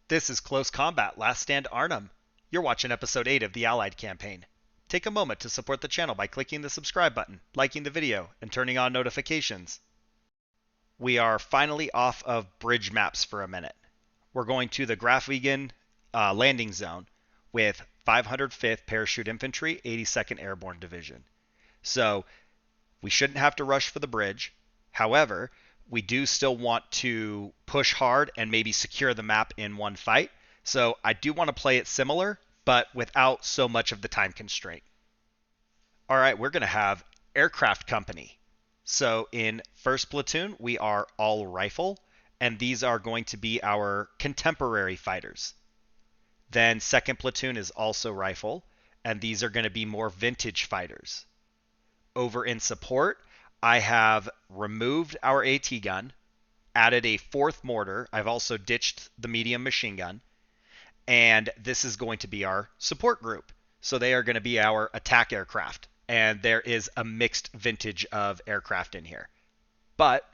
This is Close Combat Last Stand Arnhem. You're watching episode 8 of the Allied campaign. Take a moment to support the channel by clicking the subscribe button, liking the video, and turning on notifications. We are finally off of bridge maps for a minute. We're going to the Grafwegen landing zone with 505th Parachute Infantry, 82nd Airborne Division. So we shouldn't have to rush for the bridge. However, we do still want to push hard and maybe secure the map in one fight. So I do want to play it similar, but without so much of the time constraint. All right, we're going to have aircraft company. So in first platoon, we are all rifle, and these are going to be our contemporary fighters. Then second platoon is also rifle, and these are going to be more vintage fighters. Over in support, I have removed our AT gun, added a fourth mortar. I've also ditched the medium machine gun. And this is going to be our support group. So they are going to be our attack aircraft. And there is a mixed vintage of aircraft in here. But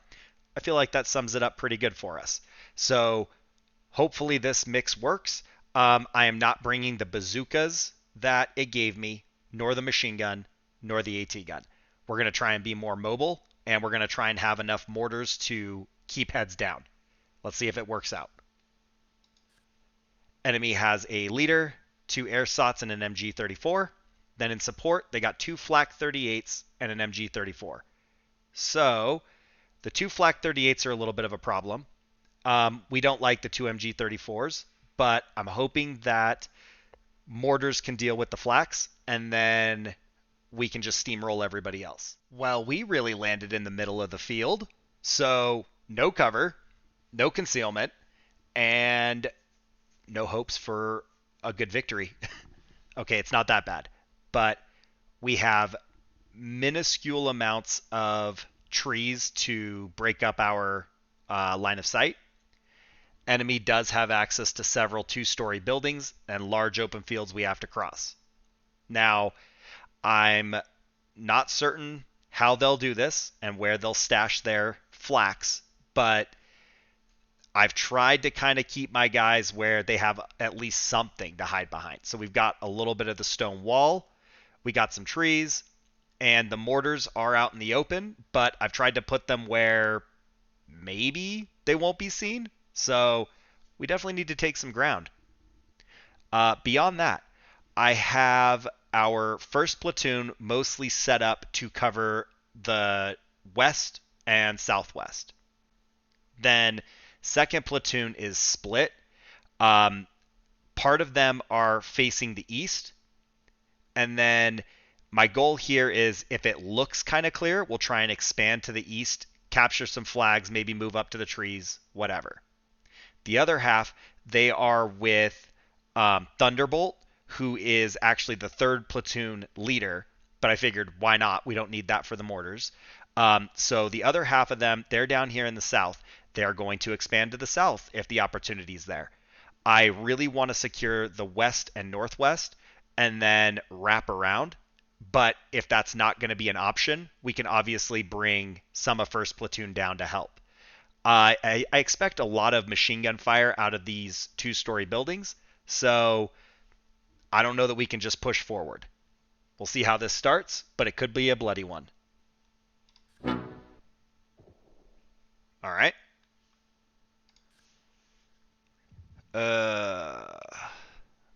I feel like that sums it up pretty good for us. So hopefully this mix works. I am not bringing the bazookas that it gave me, nor the machine gun, nor the AT gun. We're going to try and be more mobile, and we're going to try and have enough mortars to keep heads down. Let's see if it works out. Enemy has a leader, 2 airsots, and an MG34. Then in support, they got 2 flak 38s and an MG34. So the 2 flak 38s are a little bit of a problem. We don't like the 2 MG34s, but I'm hoping that mortars can deal with the flaks, and then we can just steamroll everybody else. Well, we really landed in the middle of the field, so no cover, no concealment, and no hopes for a good victory. Okay, it's not that bad, but we have minuscule amounts of trees to break up our line of sight. Enemy does have access to several 2-story buildings and large open fields we have to cross. Now, I'm not certain how they'll do this and where they'll stash their flaks, but I've tried to kind of keep my guys where they have at least something to hide behind. So we've got a little bit of the stone wall, we got some trees, and the mortars are out in the open, but I've tried to put them where maybe they won't be seen. So we definitely need to take some ground. Beyond that, I have our first platoon mostly set up to cover the west and southwest. Then second platoon is split. Part of them are facing the east. And then my goal here is, if it looks kind of clear, we'll try and expand to the east, capture some flags, maybe move up to the trees, whatever. The other half, they are with Thunderbolt, who is actually the third platoon leader, but I figured why not? We don't need that for the mortars. So the other half of them, they're down here in the south. They're going to expand to the south if the opportunity is there. I really want to secure the west and northwest and then wrap around. But if that's not going to be an option, we can obviously bring some of first platoon down to help. I expect a lot of machine gun fire out of these 2-story buildings, so I don't know that we can just push forward. We'll see how this starts, but it could be a bloody one. All right.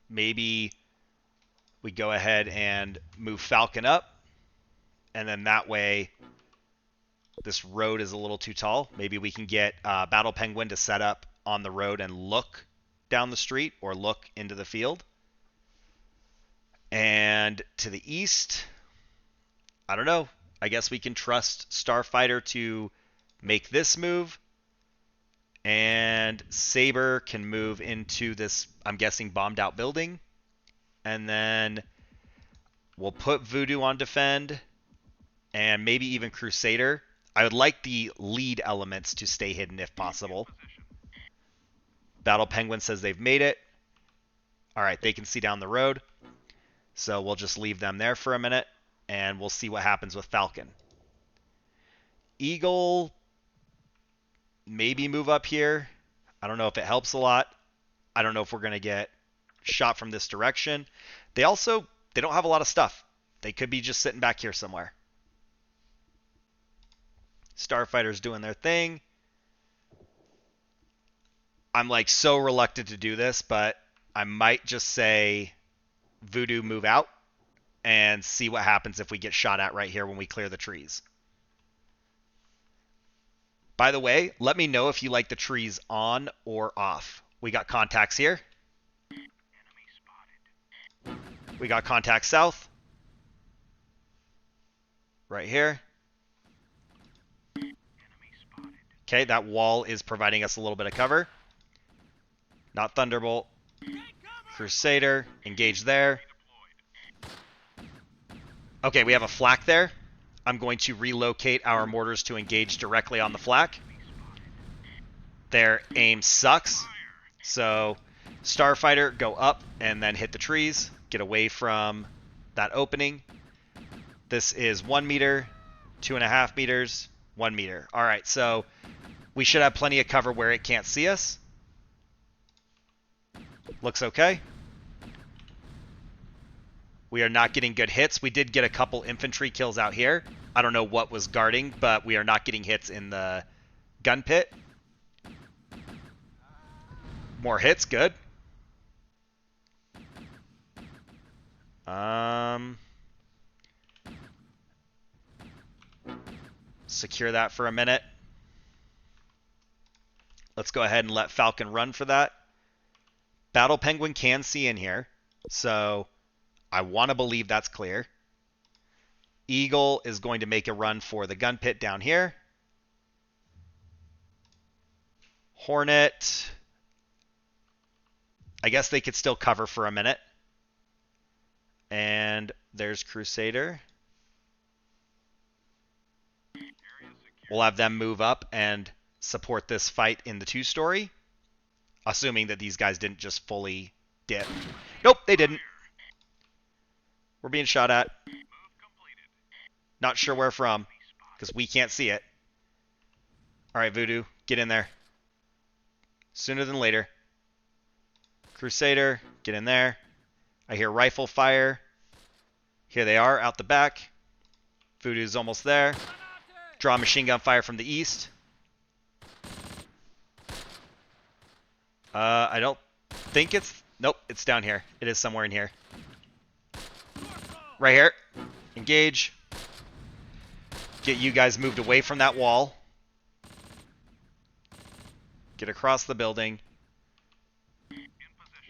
Maybe we go ahead and move Falcon up, and then that way this road is a little too tall. Maybe we can get Battle Penguin to set up on the road and look down the street or look into the field. And to the east, I don't know. I guess we can trust Starfighter to make this move. And Saber can move into this, I'm guessing, bombed out building. And then we'll put Voodoo on defend. And maybe even Crusader. I would like the lead elements to stay hidden if possible. Battle Penguin says they've made it. All right, they can see down the road. So we'll just leave them there for a minute, and we'll see what happens with Falcon. Eagle, maybe move up here. I don't know if it helps a lot. I don't know if we're going to get shot from this direction. They don't have a lot of stuff. They could be just sitting back here somewhere. Starfighters doing their thing. I'm like so reluctant to do this, but I might just say Voodoo move out and see what happens if we get shot at right here when we clear the trees. By the way, let me know if you like the trees on or off. We got contacts here. We got contacts south. Right here. Okay, that wall is providing us a little bit of cover. Not Thunderbolt. Crusader, engage there. Okay, we have a flak there. I'm going to relocate our mortars to engage directly on the flak. Their aim sucks. So, Starfighter, go up and then hit the trees. Get away from that opening. This is 1 meter, 2.5 meters, 1 meter. All right, so we should have plenty of cover where it can't see us. Looks okay. We are not getting good hits. We did get a couple infantry kills out here. I don't know what was guarding, but we are not getting hits in the gun pit. More hits, good. Secure that for a minute. Let's go ahead and let Falcon run for that. Battle Penguin can see in here, so I want to believe that's clear. Eagle is going to make a run for the gun pit down here. Hornet, I guess they could still cover for a minute. And there's Crusader. We'll have them move up and support this fight in the 2-story. Assuming that these guys didn't just fully dip. Nope, they didn't. We're being shot at. Not sure where from, because we can't see it. Alright, Voodoo, get in there. Sooner than later. Crusader, get in there. I hear rifle fire. Here they are, out the back. Voodoo's almost there. Draw machine gun fire from the east. I don't think it's... Nope, it's down here. It is somewhere in here. Right here. Engage. Get you guys moved away from that wall. Get across the building.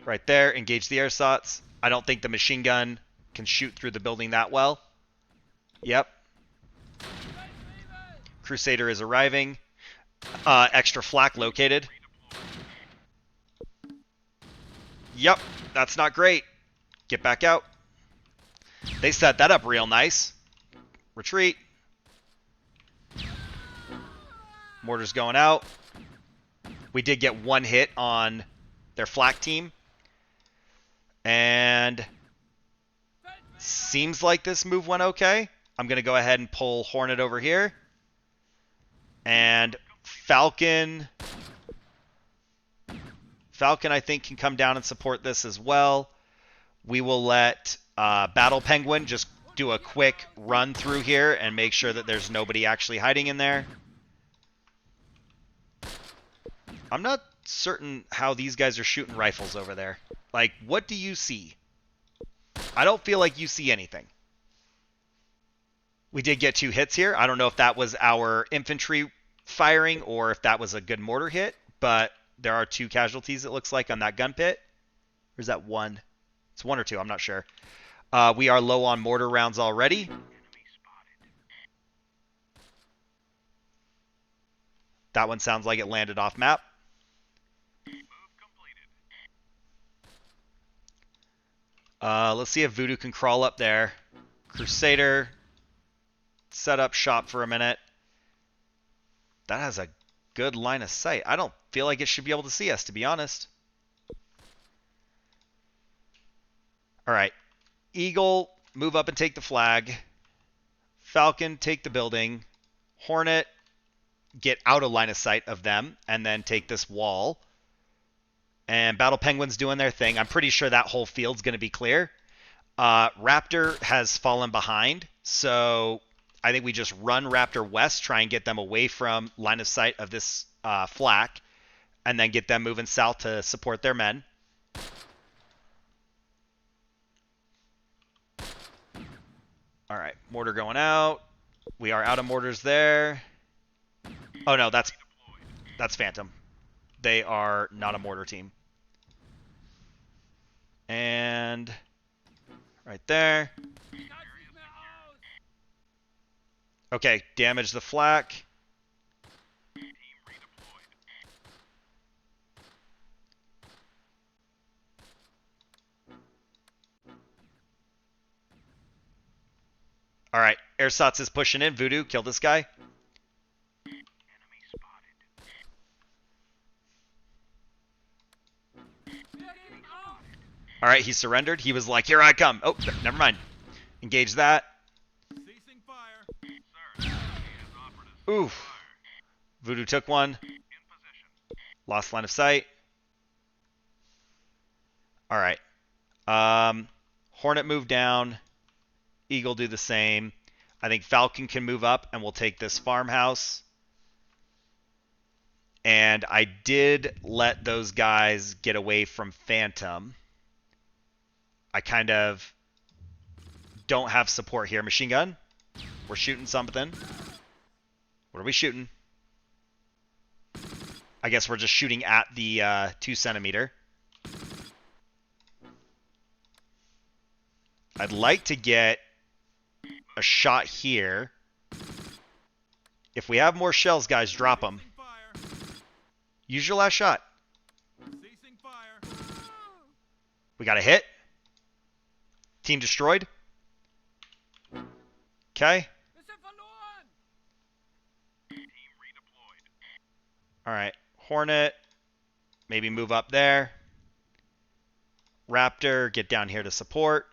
Right there. Engage the airsots. I don't think the machine gun can shoot through the building that well. Yep. Crusader is arriving. Extra flak located. Yep, that's not great. Get back out. They set that up real nice. Retreat. Mortar's going out. We did get one hit on their flak team. And seems like this move went okay. I'm going to go ahead and pull Hornet over here. And Falcon, I think, can come down and support this as well. We will let Battle Penguin just do a quick run through here and make sure that there's nobody actually hiding in there. I'm not certain how these guys are shooting rifles over there. Like, what do you see? I don't feel like you see anything. We did get 2 hits here. I don't know if that was our infantry firing or if that was a good mortar hit, but there are 2 casualties, it looks like, on that gun pit. Or is that 1? It's 1 or 2, I'm not sure. We are low on mortar rounds already. That one sounds like it landed off map. Let's see if Voodoo can crawl up there. Crusader, set up shop for a minute. That has a good line of sight. I don't feel like it should be able to see us, to be honest. All right. Eagle, move up and take the flag. Falcon, take the building. Hornet, get out of line of sight of them, and then take this wall. And Battle Penguin's doing their thing. I'm pretty sure that whole field's going to be clear. Raptor has fallen behind, so I think we just run Raptor west, try and get them away from line of sight of this flak, and then get them moving south to support their men. All right, mortar going out. We are out of mortars there. Oh no, that's Phantom. They are not a mortar team. And right there. Okay, damage the flak. All right, Airsats is pushing in. Voodoo, kill this guy. All right, he surrendered. He was like, here I come. Oh, never mind. Engage that. Oof. Voodoo took one. Lost line of sight. All right. Hornet moved down. Eagle do the same. I think Falcon can move up, and we'll take this farmhouse. And I did let those guys get away from Phantom. I kind of don't have support here. Machine gun. We're shooting something. What are we shooting? I guess we're just shooting at the 2 centimeter. I'd like to get a shot here. If we have more shells, guys, drop them. Use your last shot. We got a hit. Team destroyed. Okay. All right. Hornet. Maybe move up there. Raptor, get down here to support.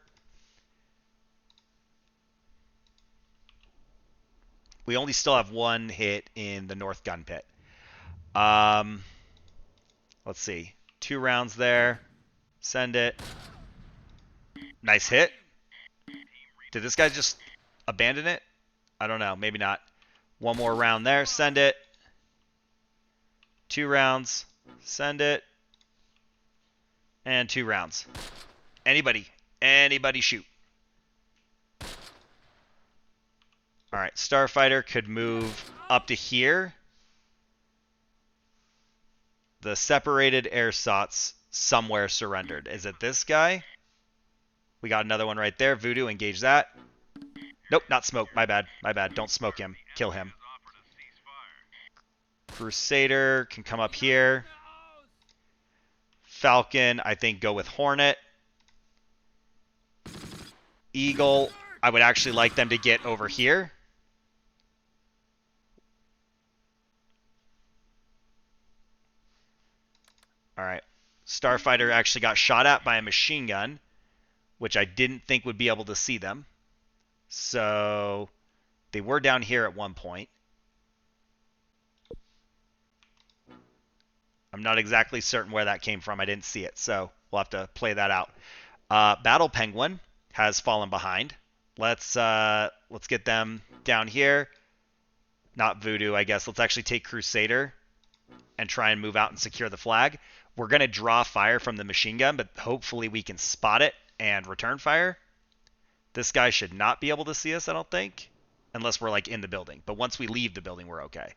We only still have one hit in the north gun pit. Let's see. 2 rounds there. Send it. Nice hit. Did this guy just abandon it? I don't know. Maybe not. 1 more round there. Send it. 2 rounds. Send it. And 2 rounds. Anybody shoot. All right, Starfighter could move up to here. The separated airsats somewhere surrendered. Is it this guy? We got another one right there. Voodoo, engage that. Nope, not smoke. My bad. My bad. Don't smoke him. Kill him. Crusader can come up here. Falcon, I think, go with Hornet. Eagle, I would actually like them to get over here. All right. Starfighter actually got shot at by a machine gun, which I didn't think would be able to see them. So they were down here at one point. I'm not exactly certain where that came from. I didn't see it, so we'll have to play that out. Battle Penguin has fallen behind. Let's get them down here. Not Voodoo, I guess. Let's actually take Crusader and try and move out and secure the flag. We're going to draw fire from the machine gun, but hopefully we can spot it and return fire. This guy should not be able to see us, I don't think, unless we're like in the building. But once we leave the building, we're okay.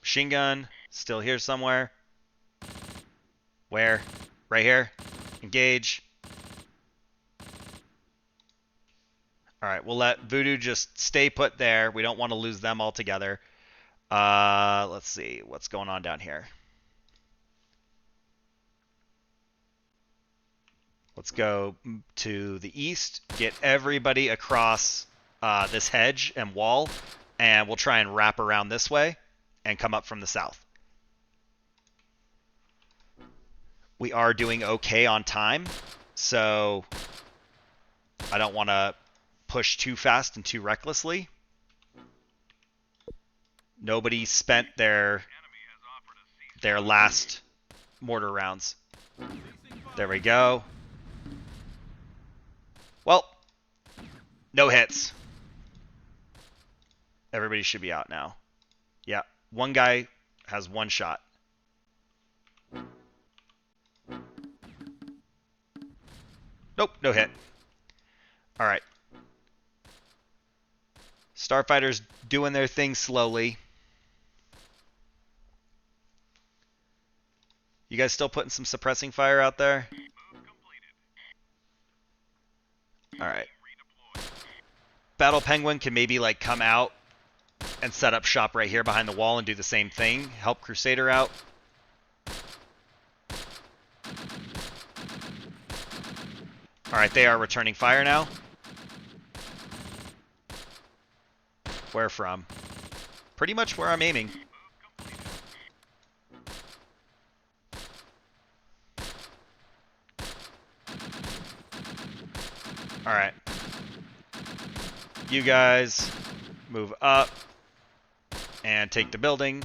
Machine gun, still here somewhere. Where? Right here. Engage. All right, we'll let Voodoo just stay put there. We don't want to lose them altogether. Let's see what's going on down here. Let's go to the east, get everybody across this hedge and wall, and we'll try and wrap around this way and come up from the south. We are doing okay on time. So I don't want to push too fast and too recklessly. Nobody spent their last mortar rounds. There we go. Well, no hits. Everybody should be out now. Yeah, one guy has one shot. Nope, no hit. All right. Starfighters doing their thing slowly. You guys still putting some suppressing fire out there? All right. Battle Penguin can maybe like come out and set up shop right here behind the wall and do the same thing. Help Crusader out. All right, they are returning fire now. Where from? Pretty much where I'm aiming. All right. You guys move up and take the building.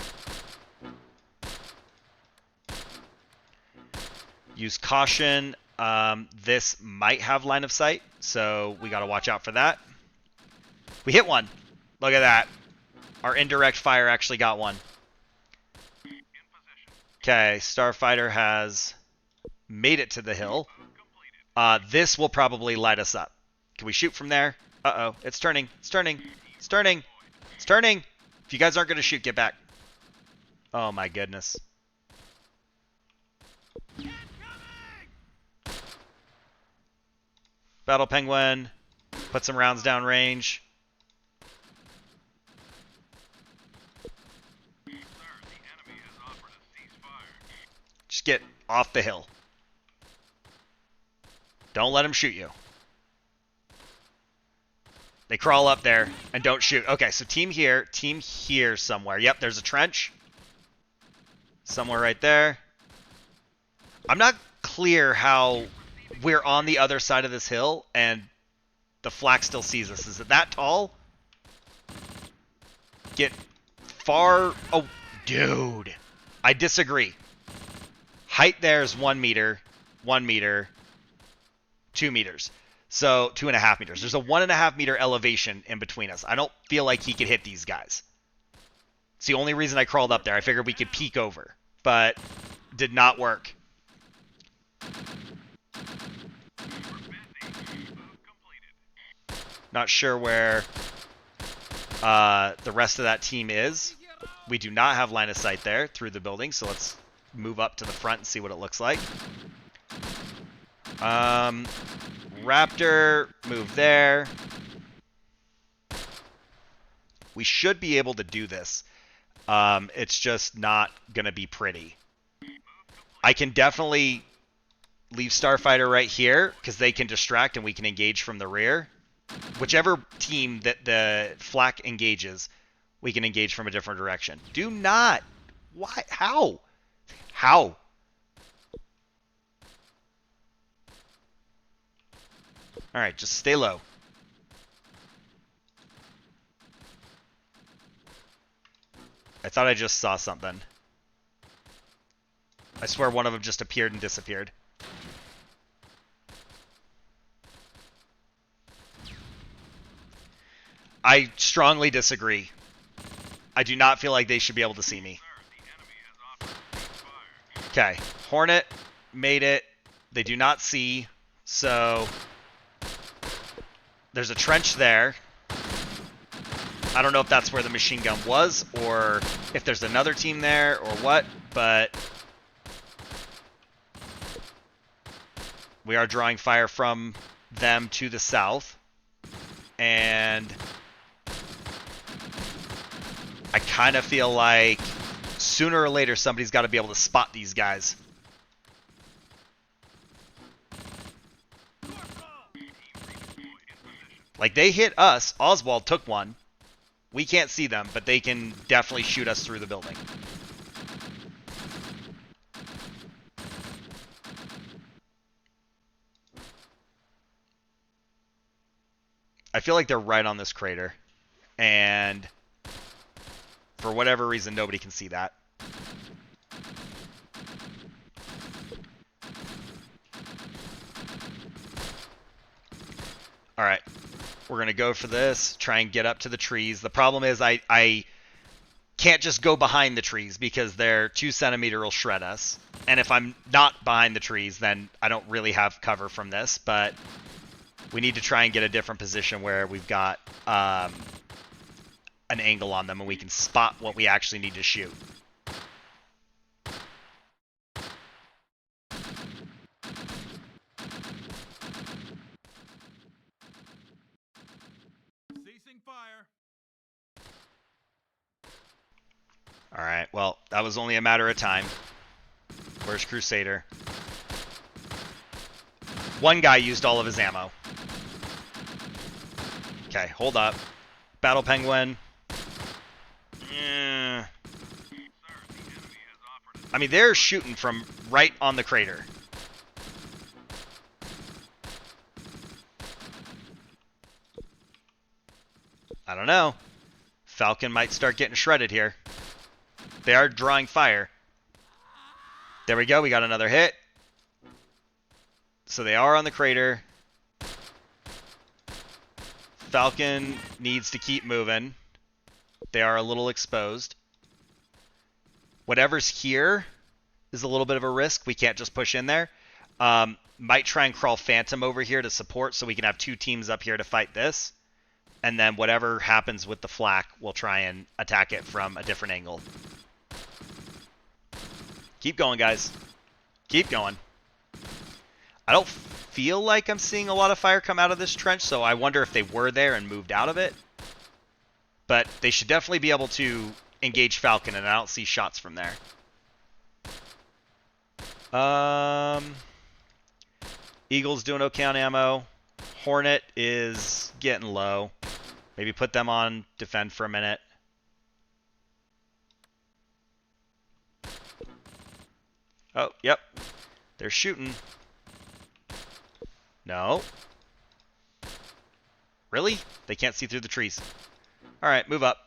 Use caution. This might have line of sight, so we got to watch out for that. We hit one. Look at that. Our indirect fire actually got one. Okay, Starfighter has made it to the hill. This will probably light us up. Can we shoot from there? Uh-oh, it's turning. It's turning. It's turning. It's turning. If you guys aren't going to shoot, get back. Oh my goodness. Battle Penguin, put some rounds down range. Just get off the hill. Don't let him shoot you. They crawl up there and don't shoot. Okay, so team here somewhere. Yep, there's a trench. Somewhere right there. I'm not clear how we're on the other side of this hill and the flak still sees us. Is it that tall? Get far... Oh, dude. I disagree. Height there is 1 meter, 1 meter, 2 meters. So 2.5 meters. There's a 1.5 meter elevation in between us. I don't feel like he could hit these guys. It's the only reason I crawled up there. I figured we could peek over, but did not work. Not sure where the rest of that team is. We do not have line of sight there through the building, so let's move up to the front and see what it looks like. Raptor, move there. We should be able to do this. It's just not going to be pretty. I can definitely leave Starfighter right here because they can distract and we can engage from the rear. Whichever team that the flak engages, we can engage from a different direction. Do not. Why? How? How? All right, just stay low. I thought I just saw something. I swear one of them just appeared and disappeared. I strongly disagree. I do not feel like they should be able to see me. Okay, Hornet made it. They do not see, so there's a trench there. I don't know if that's where the machine gun was or if there's another team there or what, but we are drawing fire from them to the south. And I kind of feel like sooner or later somebody's got to be able to spot these guys. Like, they hit us. Oswald took one. We can't see them, but they can definitely shoot us through the building. I feel like they're right on this crater. And for whatever reason, nobody can see that. All right. We're going to go for this. Try and get up to the trees. The problem is I can't just go behind the trees because their 2 centimeter will shred us. And if I'm not behind the trees, then I don't really have cover from this. But we need to try and get a different position where we've got an angle on them and we can spot what we actually need to shoot. Ceasing fire. All right, well, that was only a matter of time. Where's Crusader? One guy used all of his ammo. Okay, hold up. Battle Penguin. I mean, they're shooting from right on the crater. I don't know. Falcon might start getting shredded here. They are drawing fire. There we go. We got another hit. So they are on the crater. Falcon needs to keep moving. They are a little exposed. Whatever's here is a little bit of a risk. We can't just push in there. Might try and crawl Phantom over here to support so we can have 2 teams up here to fight this. And then whatever happens with the flak, we'll try and attack it from a different angle. Keep going, guys. Keep going. I don't feel like I'm seeing a lot of fire come out of this trench, so I wonder if they were there and moved out of it. But they should definitely be able to engage Falcon, and I don't see shots from there. Eagle's doing okay on ammo. Hornet is getting low. Maybe put them on defend for a minute. Oh, yep. They're shooting. No. Really? They can't see through the trees. All right, move up.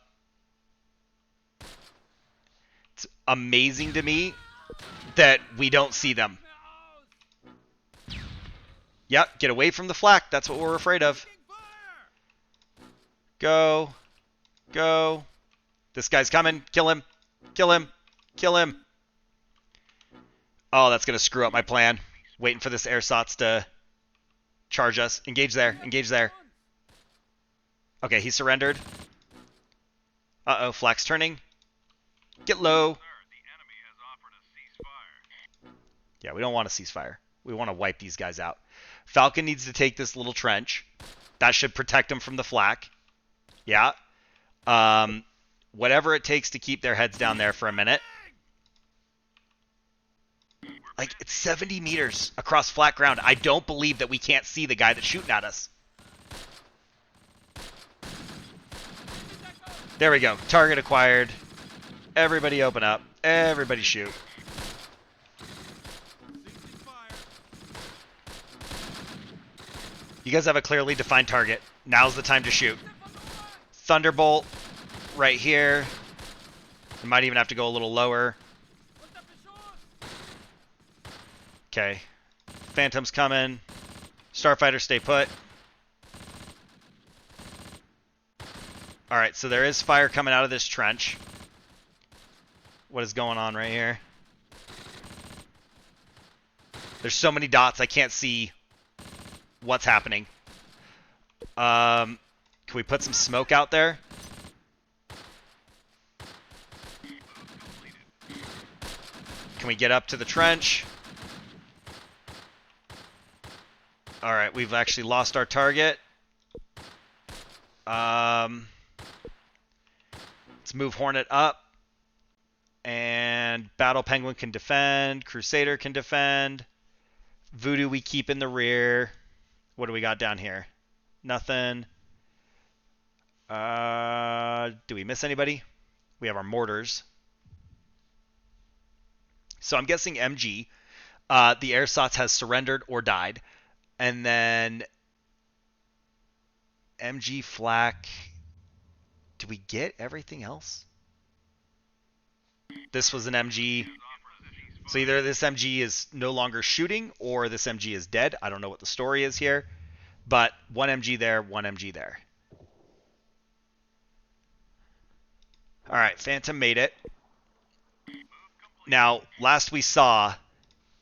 It's amazing to me that we don't see them. Yep, get away from the flak. That's what we're afraid of. Go. Go. This guy's coming. Kill him. Kill him. Kill him. Oh, that's going to screw up my plan. Waiting for this airsats to charge us. Engage there. Engage there. Okay, he surrendered. Uh-oh, flak's turning. Get low. Yeah, we don't want to ceasefire. We want to wipe these guys out. Falcon needs to take this little trench. That should protect them from the flak. Yeah. Whatever it takes to keep their heads down there for a minute. Like, it's 70 meters across flat ground. I don't believe that we can't see the guy that's shooting at us. There we go. Target acquired. Everybody open up. Everybody shoot. You guys have a clearly defined target. Now's the time to shoot. Thunderbolt right here. I might even have to go a little lower. Okay. Phantom's coming. Starfighter, stay put. Alright, so there is fire coming out of this trench. What is going on right here? There's so many dots, I can't see what's happening. Can we put some smoke out there? Can we get up to the trench? Alright, we've actually lost our target. Let's move Hornet up. And Battle Penguin can defend. Crusader can defend. Voodoo we keep in the rear. What do we got down here? Nothing. Do we miss anybody? We have our mortars. So I'm guessing MG. The airsats has surrendered or died. And then MG flak. Did we get everything else? This was an MG. So either this MG is no longer shooting or this MG is dead. I don't know what the story is here. But one MG there, one MG there. All right, Phantom made it. Now, last we saw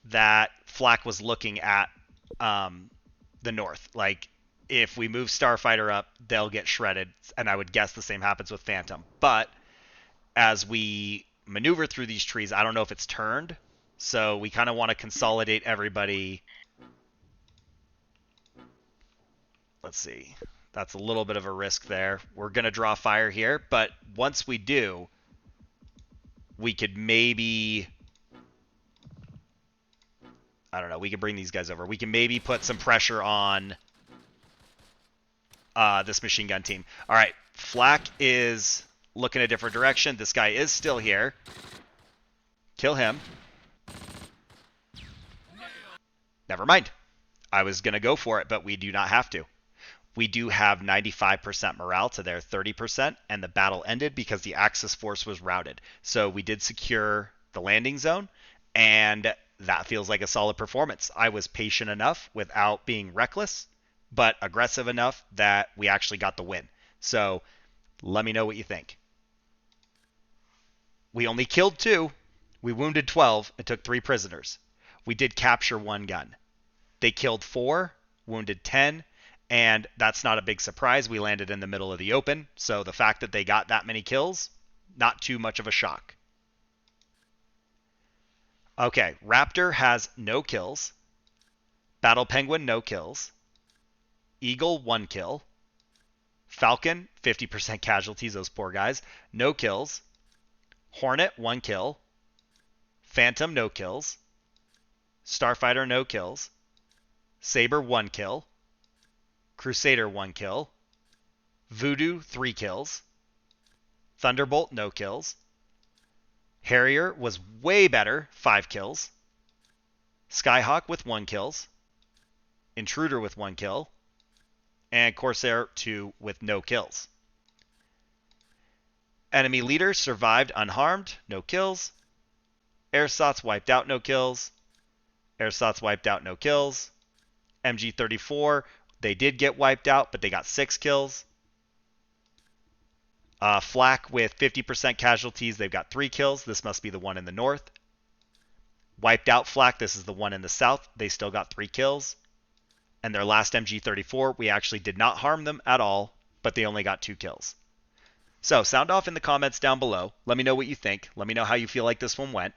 that flak was looking at the north. Like, if we move Starfighter up, they'll get shredded. And I would guess the same happens with Phantom. But as we maneuver through these trees, I don't know if it's turned. So we kind of want to consolidate everybody. Let's see. That's a little bit of a risk there. We're going to draw fire here. But once we do, we could maybe... I don't know. We can bring these guys over. We can maybe put some pressure on this machine gun team. All right. Flak is looking a different direction. This guy is still here. Kill him. Never mind. I was going to go for it, but we do not have to. We do have 95% morale to their 30%, and the battle ended because the Axis force was routed. So we did secure the landing zone, and that feels like a solid performance. I was patient enough without being reckless, but aggressive enough that we actually got the win. So let me know what you think. We only killed 2. We wounded 12 and took 3 prisoners. We did capture 1 gun. They killed 4, wounded 10, and that's not a big surprise. We landed in the middle of the open, so the fact that they got that many kills, not too much of a shock. Okay, Raptor has no kills. Battle Penguin, no kills. Eagle, 1 kill. Falcon, 50% casualties, those poor guys. No kills. Hornet, 1 kill. Phantom, no kills. Starfighter, no kills. Saber, 1 kill. Crusader, 1 kill. Voodoo, 3 kills. Thunderbolt, no kills. Harrier was way better, 5 kills. Skyhawk with 1 kills. Intruder with 1 kill. And Corsair 2 with no kills. Enemy leader survived unharmed, no kills. Airsats wiped out, no kills. Airsats wiped out, no kills. MG34, they did get wiped out, but they got 6 kills. Flak with 50% casualties, they've got 3 kills. This must be the one in the north. Wiped out Flak, this is the one in the south. They still got 3 kills. And their last MG34, we actually did not harm them at all, but they only got 2 kills. So sound off in the comments down below. Let me know what you think. Let me know how you feel like this one went.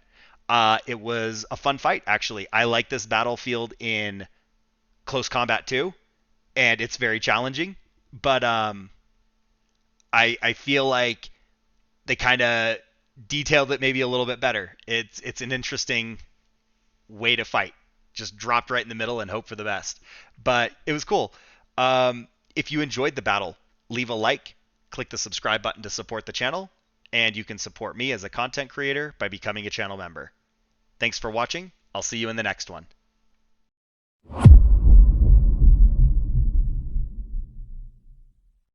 It was a fun fight, actually. I like this battlefield in Close Combat 2, and it's very challenging. But I feel like they kind of detailed it maybe a little bit better. It's an interesting way to fight. Just dropped right in the middle and hope for the best. But it was cool. If you enjoyed the battle, leave a like, click the subscribe button to support the channel, and you can support me as a content creator by becoming a channel member. Thanks for watching. I'll see you in the next one.